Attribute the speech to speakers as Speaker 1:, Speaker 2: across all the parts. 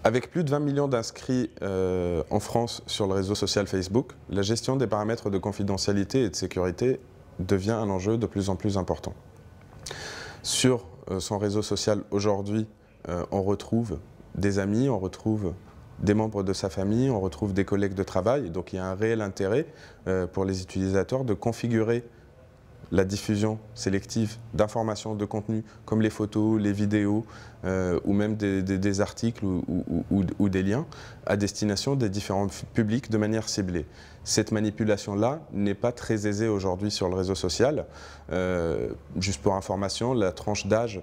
Speaker 1: Avec plus de 20 millions d'inscrits en France sur le réseau social Facebook, la gestion des paramètres de confidentialité et de sécurité devient un enjeu de plus en plus important. Sur son réseau social aujourd'hui, on retrouve des amis, on retrouve des membres de sa famille, on retrouve des collègues de travail. Donc il y a un réel intérêt pour les utilisateurs de configurer la diffusion sélective d'informations, de contenus comme les photos, les vidéos ou même des articles ou des liens à destination des différents publics de manière ciblée. Cette manipulation-là n'est pas très aisée aujourd'hui sur le réseau social. Juste pour information, la tranche d'âge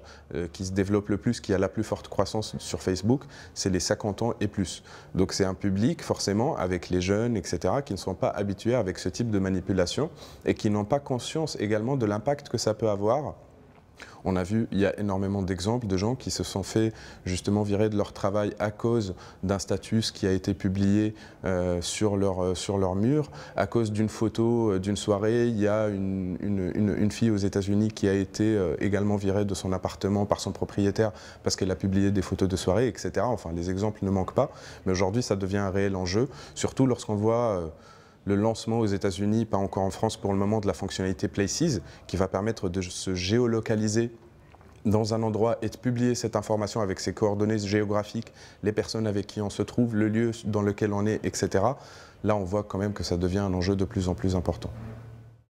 Speaker 1: qui se développe le plus, qui a la plus forte croissance sur Facebook, c'est les 50 ans et plus. Donc c'est un public forcément avec les jeunes, etc., qui ne sont pas habitués avec ce type de manipulation et qui n'ont pas conscience également de l'impact que ça peut avoir. On a vu, il y a énormément d'exemples de gens qui se sont fait justement virer de leur travail à cause d'un statut qui a été publié sur leur mur, à cause d'une photo d'une soirée. Il y a une fille aux États-Unis qui a été également virée de son appartement par son propriétaire parce qu'elle a publié des photos de soirée, etc. Enfin, les exemples ne manquent pas, mais aujourd'hui ça devient un réel enjeu, surtout lorsqu'on voit le lancement aux États-Unis, pas encore en France pour le moment, de la fonctionnalité Places, qui va permettre de se géolocaliser dans un endroit et de publier cette information avec ses coordonnées géographiques, les personnes avec qui on se trouve, le lieu dans lequel on est, etc. Là, on voit quand même que ça devient un enjeu de plus en plus important.